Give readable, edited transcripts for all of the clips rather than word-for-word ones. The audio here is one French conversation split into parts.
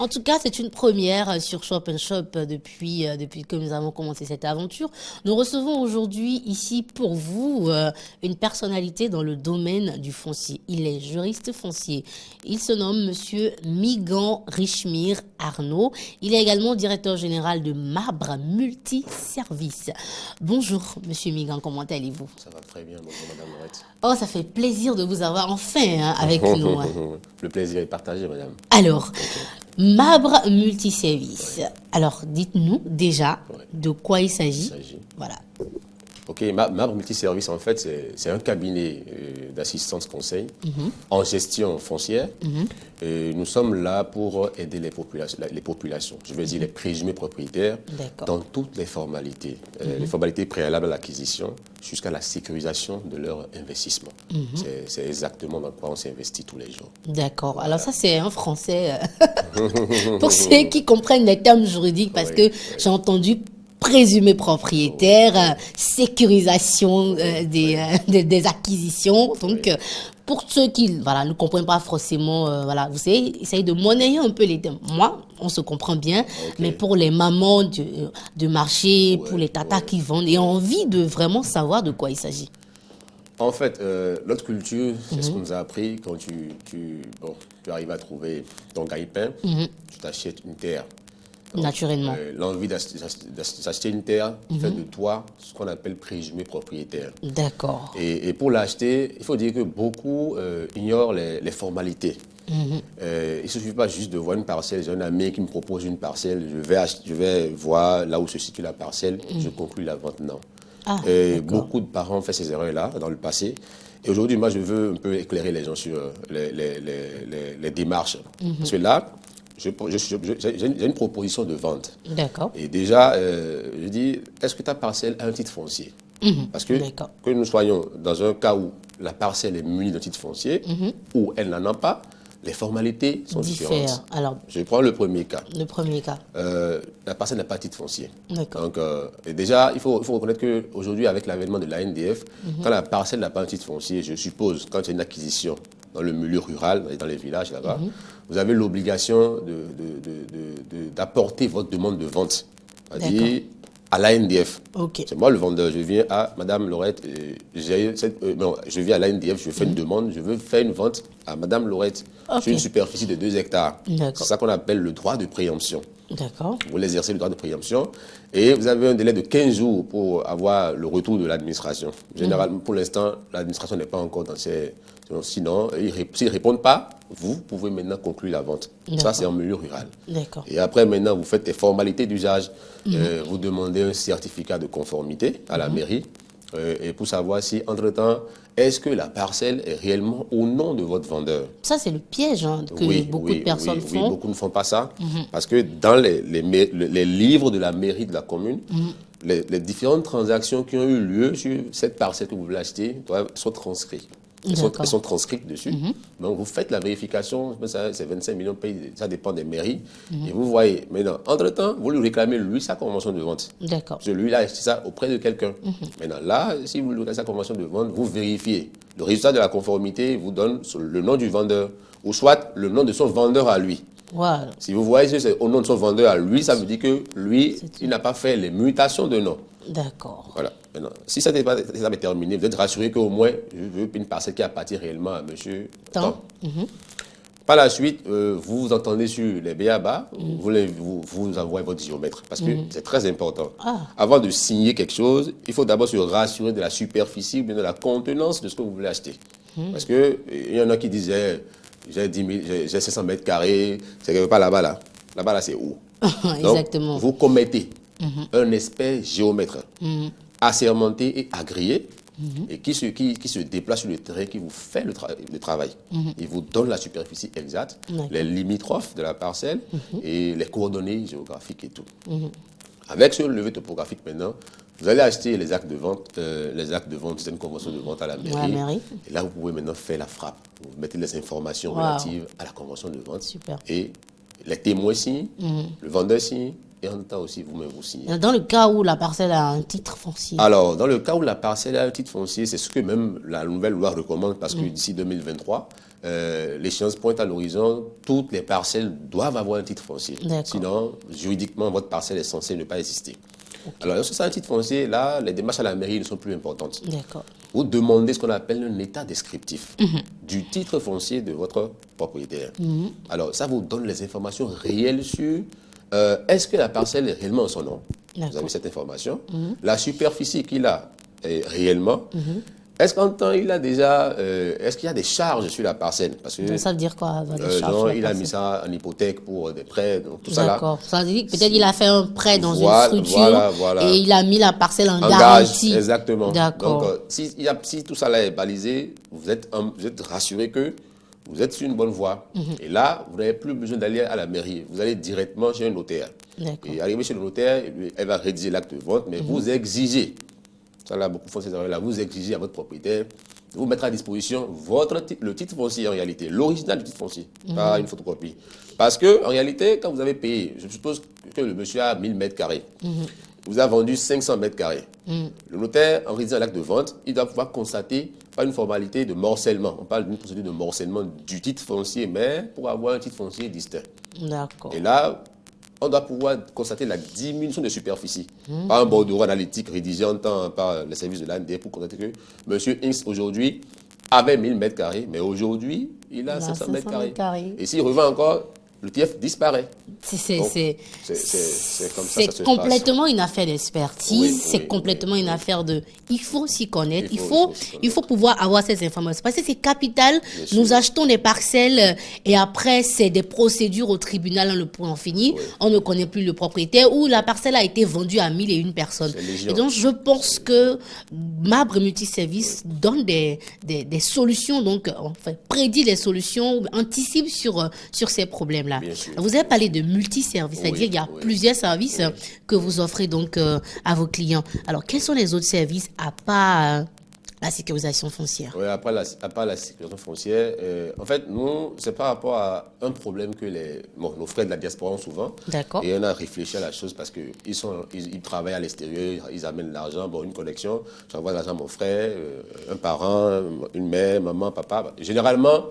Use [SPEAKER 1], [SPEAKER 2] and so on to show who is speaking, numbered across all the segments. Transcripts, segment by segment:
[SPEAKER 1] En tout cas, c'est une première sur Shop and Shop depuis que nous avons commencé cette aventure. Nous recevons aujourd'hui ici pour vous une personnalité dans le domaine du foncier. Il est juriste foncier. Il se nomme Monsieur Migan Richemire Arnaud. Il est également directeur général de Marbre Multiservices. Bonjour Monsieur Migan, comment allez-vous?
[SPEAKER 2] Ça va très bien, bonjour Madame Laurette.
[SPEAKER 1] Oh, ça fait plaisir de vous avoir enfin avec nous.
[SPEAKER 2] Le plaisir est partagé, Madame.
[SPEAKER 1] Alors, Marbre Multiservices. Alors, dites-nous déjà de quoi il s'agit. Voilà.
[SPEAKER 2] Ok, Marbre Multiservices, en fait, c'est un cabinet d'assistance conseil en gestion foncière. Nous sommes là pour aider les populations, je veux dire les présumés propriétaires, dans toutes les formalités. Les formalités préalables à l'acquisition jusqu'à la sécurisation de leur investissement. C'est exactement dans quoi on s'investit tous les jours.
[SPEAKER 1] D'accord. Voilà. Alors ça, c'est un français pour ceux qui comprennent les termes juridiques, parce que j'ai entendu présumé propriétaire, sécurisation des acquisitions. Donc, pour ceux qui ne comprennent pas forcément, vous savez, essayez de monnayer un peu les termes. Moi, on se comprend bien, mais pour les mamans de marché, pour les tatas qui vendent et ont envie de vraiment savoir de quoi il s'agit.
[SPEAKER 2] En fait, notre culture, c'est ce qu'on nous a appris quand tu arrives à trouver ton gagne-pain, tu t'achètes une terre. Donc,
[SPEAKER 1] naturellement.
[SPEAKER 2] L'envie d'acheter une terre fait de toi ce qu'on appelle présumé propriétaire.
[SPEAKER 1] D'accord.
[SPEAKER 2] Et pour l'acheter, il faut dire que beaucoup ignorent les formalités. Il ne suffit pas juste de voir une parcelle. J'ai un ami qui me propose une parcelle, je vais voir là où se situe la parcelle, je conclue la vente. Non. Beaucoup de parents ont fait ces erreurs-là dans le passé. Et aujourd'hui, moi, je veux un peu éclairer les gens sur les démarches. Parce que là, j'ai une proposition de vente.
[SPEAKER 1] D'accord.
[SPEAKER 2] Et déjà, je dis, est-ce que ta parcelle a un titre foncier? Parce que nous soyons dans un cas où la parcelle est munie d'un titre foncier, ou elle n'en a pas, les formalités sont différentes.
[SPEAKER 1] Alors,
[SPEAKER 2] je prends le premier cas.
[SPEAKER 1] Le premier cas.
[SPEAKER 2] La parcelle n'a pas de titre foncier.
[SPEAKER 1] D'accord.
[SPEAKER 2] Donc, déjà, il faut reconnaître qu'aujourd'hui, avec l'avènement de l'ANDF, quand la parcelle n'a pas un titre foncier, je suppose, quand il y a une acquisition dans le milieu rural, dans les villages là-bas, vous avez l'obligation d'apporter votre demande de vente. C'est-à-dire à l'ANDF. C'est moi le vendeur. Je viens à Madame Laurette, je viens à l'ANDF, je fais une demande, je veux faire une vente à Madame Laurette sur une superficie de 2 hectares. C'est ça qu'on appelle le droit de préemption.
[SPEAKER 1] D'accord.
[SPEAKER 2] Vous exercez le droit de préemption et vous avez un délai de 15 jours pour avoir le retour de l'administration. Généralement, pour l'instant, l'administration n'est pas encore dans ces... Sinon, s'ils ne répondent pas, vous pouvez maintenant conclure la vente. Ça, c'est en milieu rural. Et après, maintenant, vous faites les formalités d'usage. Vous demandez un certificat de conformité à la mairie. Et pour savoir si, entre-temps, est-ce que la parcelle est réellement au nom de votre vendeur?
[SPEAKER 1] Ça, c'est le piège que beaucoup de personnes font.
[SPEAKER 2] Oui, beaucoup ne font pas ça. Parce que dans les livres de la mairie de la commune, les différentes transactions qui ont eu lieu sur cette parcelle que vous voulez acheter sont transcrites. Elles sont transcrites dessus. Donc, vous faites la vérification, c'est 25 millions de pays, ça dépend des mairies. Et vous voyez, maintenant, entre-temps, vous lui réclamez, lui, sa convention de vente.
[SPEAKER 1] D'accord.
[SPEAKER 2] Parce que lui, il a acheté ça auprès de quelqu'un. Maintenant, là, si vous lui réclamez sa convention de vente, vous vérifiez. Le résultat de la conformité vous donne le nom du vendeur, ou soit le nom de son vendeur à lui.
[SPEAKER 1] Voilà.
[SPEAKER 2] Si vous voyez que c'est au nom de son vendeur à lui, ça veut dire que lui, il n'a pas fait les mutations de nom.
[SPEAKER 1] D'accord.
[SPEAKER 2] Voilà. Maintenant, si ça est terminé, vous êtes rassuré qu'au moins, je veux une parcelle qui appartient réellement à monsieur Tant. Par la suite, vous vous entendez sur les BABA, vous envoyez votre géomètre, parce que c'est très important. Avant de signer quelque chose, il faut d'abord se rassurer de la superficie ou bien de la contenance de ce que vous voulez acheter. Parce qu'il y en a qui disaient, j'ai 500 mètres carrés, c'est quelque part là-bas, là. Là-bas, là, c'est où?
[SPEAKER 1] Exactement.
[SPEAKER 2] Donc, vous commettez un expert géomètre assermenté et agréé et qui se déplace sur le terrain, qui vous fait le travail. Il vous donne la superficie exacte, les limitrophes de la parcelle et les coordonnées géographiques et tout. Avec ce levé topographique maintenant, vous allez acheter les actes de vente. C'est une convention de vente à la mairie. Et là, vous pouvez maintenant faire la frappe. Vous mettez les informations relatives à la convention de vente.
[SPEAKER 1] Super.
[SPEAKER 2] Et les témoins signent, le vendeur signe, et en même temps aussi vous-même vous signez.
[SPEAKER 1] Dans le cas où la parcelle a un titre foncier.
[SPEAKER 2] Alors, dans le cas où la parcelle a un titre foncier, c'est ce que même la nouvelle loi recommande parce que d'ici 2023, l'échéance pointe à l'horizon, toutes les parcelles doivent avoir un titre foncier. Sinon, juridiquement, votre parcelle est censée ne pas exister. Alors, lorsque c'est un titre foncier, là, les démarches à la mairie ne sont plus importantes. Vous demandez ce qu'on appelle un état descriptif du titre foncier de votre propriétaire. Alors, ça vous donne les informations réelles sur est-ce que la parcelle est réellement en son nom. Vous avez cette information. La superficie qu'il a est réellement. Est-ce qu'en temps, il a déjà... est-ce qu'il y a des charges sur la parcelle? Parce que,
[SPEAKER 1] ça veut dire quoi, des charges
[SPEAKER 2] genre, il a mis ça en hypothèque pour des prêts, donc tout ça là.
[SPEAKER 1] D'accord. Ça veut dire que peut-être il a fait un prêt dans une structure et il a mis la parcelle en garantie.
[SPEAKER 2] Exactement.
[SPEAKER 1] D'accord.
[SPEAKER 2] Donc, si tout ça là est balisé, vous êtes rassuré que vous êtes sur une bonne voie. Et là, vous n'avez plus besoin d'aller à la mairie. Vous allez directement chez un notaire. Et arrivé chez le notaire, elle va rédiger l'acte de vente, mais vous exigez... Ça, là, beaucoup font ces erreurs-là. Vous exigez à votre propriétaire de vous mettre à disposition le titre foncier en réalité, l'original du titre foncier, pas une photocopie. Parce que en réalité, quand vous avez payé, je suppose que le monsieur a 1000 mètres carrés, vous avez vendu 500 mètres carrés. Le notaire, en rédigeant l'acte de vente, il doit pouvoir constater, pas une formalité de morcellement. On parle d'une procédure de morcellement du titre foncier, mais pour avoir un titre foncier distinct.
[SPEAKER 1] D'accord.
[SPEAKER 2] Et là, on doit pouvoir constater la diminution de superficie. Par un bordereau analytique rédigé en temps par les services de l'AND pour constater que M. Inks, aujourd'hui, avait 1000 mètres carrés, mais aujourd'hui, il a 500 mètres carrés. Et s'il revend encore, le TF disparaît.
[SPEAKER 1] C'est
[SPEAKER 2] comme ça, ça se
[SPEAKER 1] complètement
[SPEAKER 2] passe.
[SPEAKER 1] Une affaire d'expertise, c'est complètement une affaire de... Il faut s'y connaître, il faut pouvoir avoir ces informations. Parce que c'est capital, nous achetons des parcelles et après, c'est des procédures au tribunal, le point fini, on ne connaît plus le propriétaire ou la parcelle a été vendue à 1001 personnes. Et donc, je pense que Marbre Multiservice donne des solutions, donc, enfin, prédit les solutions, anticipe sur ces problèmes-là. Vous avez parlé de multiservices, c'est-à-dire qu'il y a plusieurs services que vous offrez donc à vos clients. Alors, quels sont les autres services à part la sécurisation foncière?
[SPEAKER 2] Oui, à part la sécurisation foncière, en fait, nous, c'est par rapport à un problème que nos frères de la diaspora ont souvent.
[SPEAKER 1] D'accord.
[SPEAKER 2] Et on a réfléchi à la chose parce qu'ils travaillent à l'extérieur, ils amènent l'argent, une connexion, j'envoie l'argent à mon frère, un parent, une mère, maman, papa. Généralement,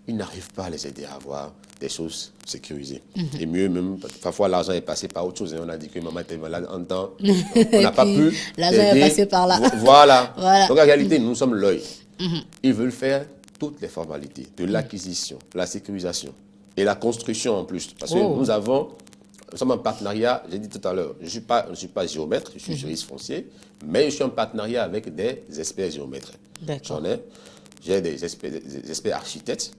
[SPEAKER 2] ils n'arrivent pas à les aider à avoir des choses sécurisées. Et mieux même, parfois l'argent est passé par autre chose. On a dit que maman était malade en temps. On n'a pas pu.
[SPEAKER 1] L'argent est passé par là.
[SPEAKER 2] Voilà. Donc en réalité, nous sommes l'œil. Ils veulent faire toutes les formalités de l'acquisition, la sécurisation et la construction en plus. Parce que nous sommes en partenariat, j'ai dit tout à l'heure, je ne suis pas géomètre, je suis juriste foncier, mais je suis en partenariat avec des experts géomètres. J'en ai. J'ai des experts architectes,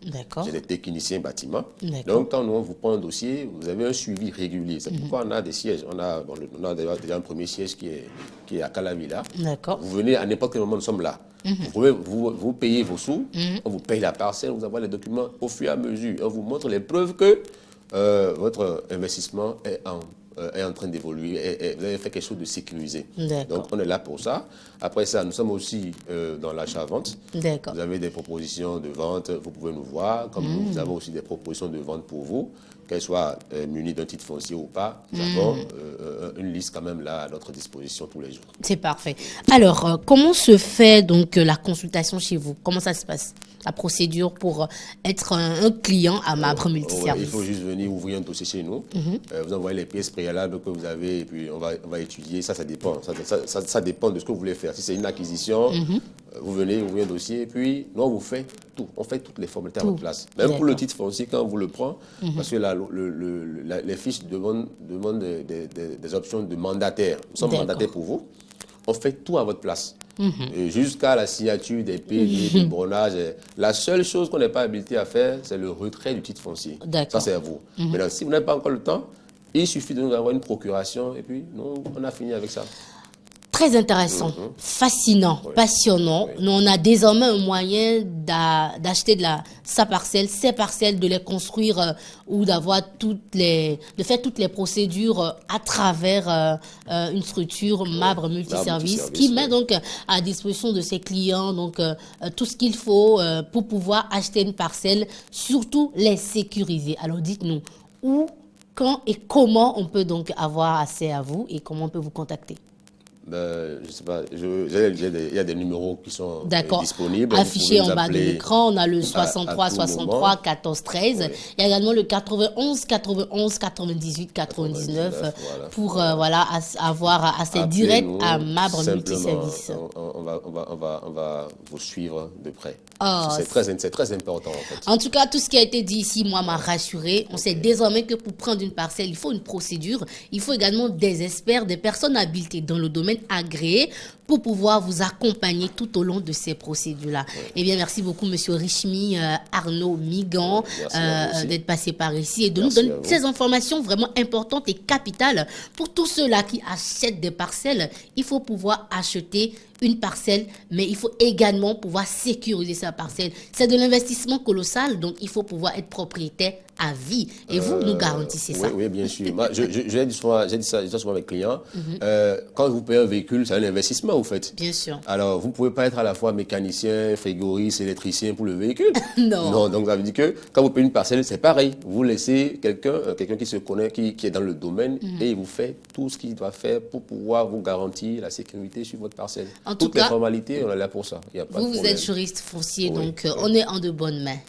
[SPEAKER 2] j'ai des techniciens bâtiments. Donc, quand on vous prend un dossier, vous avez un suivi régulier. C'est pourquoi on a des sièges. On a déjà un premier siège qui est à Calavilla. Vous venez à n'importe quel moment, nous sommes là. Vous payez vos sous, on vous paye la parcelle, vous envoie les documents au fur et à mesure. On vous montre les preuves que votre investissement est en train d'évoluer et vous avez fait quelque chose de sécurisé. Donc, on est là pour ça. Après ça, nous sommes aussi dans l'achat-vente. Vous avez des propositions de vente, vous pouvez nous voir. Comme nous avons aussi des propositions de vente pour vous, qu'elles soient munies d'un titre foncier ou pas. Nous avons une liste quand même là à notre disposition tous les jours.
[SPEAKER 1] C'est parfait. Alors, comment se fait donc la consultation chez vous? Comment ça se passe? La procédure pour être un client à Marbre Multiservice?
[SPEAKER 2] Il faut juste venir ouvrir un dossier chez nous. Vous envoyez les pièces préalables que vous avez et puis on va étudier. Ça dépend. Ça dépend de ce que vous voulez faire. Si c'est une acquisition, vous venez ouvrir un dossier et puis nous, on vous fait tout. On fait toutes les formalités à votre place. Même pour le titre foncier, quand on vous le prend, parce que les fiches demandent des options de mandataire. Nous sommes mandataires pour vous. On fait tout à votre place. Jusqu'à la signature des pays, du bronnage. La seule chose qu'on n'est pas habilité à faire, c'est le retrait du titre foncier. Ça, c'est à vous. Maintenant, si vous n'avez pas encore le temps, il suffit de nous avoir une procuration et puis nous, on a fini avec ça.
[SPEAKER 1] Très intéressant, fascinant, passionnant. Nous, on a désormais un moyen d'acheter ses parcelles, de les construire ou d'avoir de faire toutes les procédures à travers une structure Marbre Multiservice qui met donc à disposition de ses clients donc tout ce qu'il faut pour pouvoir acheter une parcelle, surtout les sécuriser. Alors dites-nous, où quand et comment on peut donc avoir accès à vous et comment on peut vous contacter?
[SPEAKER 2] Je ne sais pas, il y a des numéros qui sont disponibles.
[SPEAKER 1] Affichés en bas de l'écran, on a le 63 63 14 13. Oui. Il y a également le 91 91 98 99 voilà. Pour voilà, avoir accès direct à Mabre Multiservice.
[SPEAKER 2] On va vous suivre de près. Oh, c'est très important en fait.
[SPEAKER 1] En tout cas, tout ce qui a été dit ici, moi, m'a rassuré. On sait désormais que pour prendre une parcelle, il faut une procédure. Il faut également des experts, des personnes habilitées dans le domaine agréé pour pouvoir vous accompagner tout au long de ces procédures-là. Oui. Eh bien, merci beaucoup, Monsieur Richemir Arnaud Migan, d'être passé par ici et de nous donner ces informations vraiment importantes et capitales pour tous ceux-là qui achètent des parcelles. Il faut pouvoir acheter une parcelle, mais il faut également pouvoir sécuriser sa parcelle. C'est de l'investissement colossal, donc il faut pouvoir être propriétaire à vie. Et vous nous garantissez ça.
[SPEAKER 2] Oui, bien sûr. Moi, j'ai dit souvent à mes clients, quand vous payez un véhicule, c'est un investissement, vous faites.
[SPEAKER 1] Bien sûr.
[SPEAKER 2] Alors, vous ne pouvez pas être à la fois mécanicien, frigoriste, électricien pour le véhicule.
[SPEAKER 1] Non.
[SPEAKER 2] Donc, ça veut dire que quand vous payez une parcelle, c'est pareil. Vous laissez quelqu'un qui se connaît, qui est dans le domaine, et il vous fait tout ce qu'il doit faire pour pouvoir vous garantir la sécurité sur votre parcelle. Toutes les formalités, on est là pour ça.
[SPEAKER 1] Vous êtes juriste foncier, donc on est en de bonnes mains.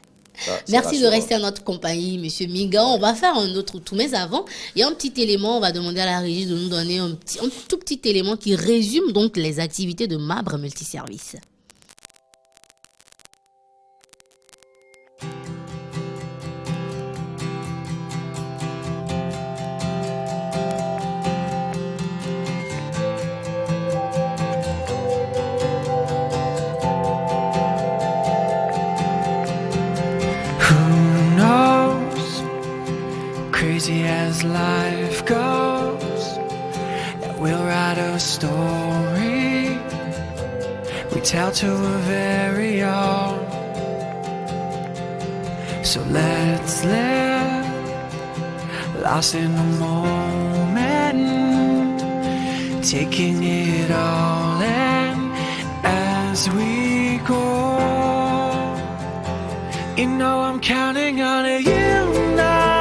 [SPEAKER 1] Merci de rester à notre compagnie, Monsieur Migan. On va faire un autre tour, mais avant, il y a un petit élément, on va demander à la régie de nous donner un tout petit élément qui résume donc les activités de Mabre Multiservice.
[SPEAKER 3] Crazy as life goes, that we'll write a story we tell to a very own. So let's live, lost in the moment, taking it all in as we go. You know I'm counting on you now.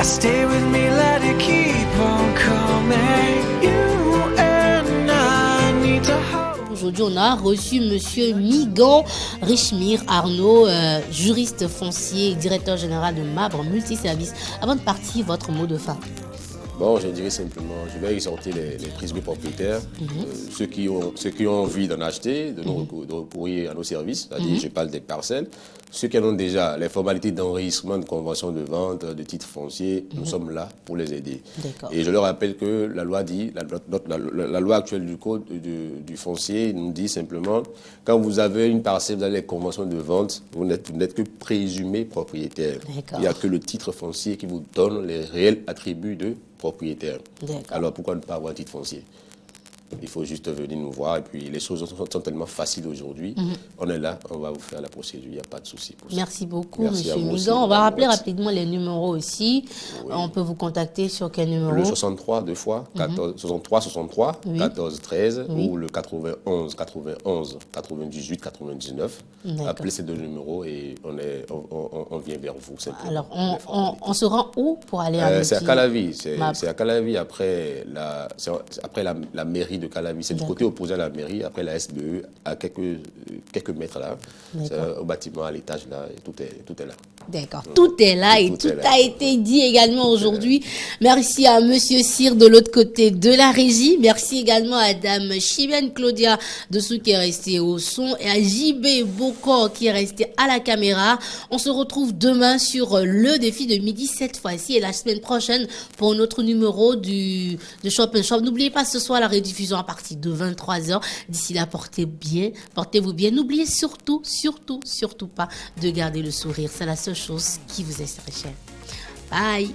[SPEAKER 3] Stay with me, let it keep on coming. You and I need to hold.
[SPEAKER 1] Aujourd'hui, on a reçu Monsieur Migan Richemir Arnaud, juriste foncier et directeur général de Mabre Multiservice. Avant de partir, votre mot de fin.
[SPEAKER 2] Bon, je dirais simplement, je vais exhorter les présumés propriétaires, ceux qui ont envie d'en acheter, de recourir à nos services, c'est-à-dire je parle des parcelles. Ceux qui en ont déjà les formalités d'enregistrement, de convention de vente, de titres fonciers, nous sommes là pour les aider. Et je leur rappelle que la loi dit, la loi actuelle du code du foncier nous dit simplement, quand vous avez une parcelle, vous avez les conventions de vente, vous n'êtes que présumé propriétaire. Il n'y a que le titre foncier qui vous donne les réels attributs de propriétaire. Alors pourquoi ne pas avoir un titre foncier? Il faut juste venir nous voir et puis les choses sont tellement faciles aujourd'hui. On est là, on va vous faire la procédure, il n'y a pas de souci pour ça.
[SPEAKER 1] Merci beaucoup, Monsieur Migan. On va rappeler rapidement les numéros aussi. Oui. On peut vous contacter sur quel numéro?
[SPEAKER 2] Le 63 deux fois, 63 63 14 13 ou le 91 91 98 99. Appelez ces deux numéros et on vient vers vous. Simplement.
[SPEAKER 1] Alors, on se rend où pour aller à
[SPEAKER 2] c'est à Calavi. C'est à Calavi après la mairie de Calavi. C'est du côté opposé à la mairie, après la SBE, à quelques mètres là. C'est au bâtiment, à l'étage là, et tout est là.
[SPEAKER 1] D'accord, tout est là et tout a été dit également aujourd'hui. Merci à Monsieur Cyr de l'autre côté de la régie. Merci également à Dame Chimène Claudia dessous qui est restée au son et à JB Bocor qui est resté à la caméra. On se retrouve demain sur le défi de midi cette fois-ci et la semaine prochaine pour notre numéro de Shop & Shop. N'oubliez pas ce soir la rediffusion à partir de 23h. D'ici là, portez-vous bien. N'oubliez surtout pas de garder le sourire. C'est la seule chose qui vous est très chère. Bye.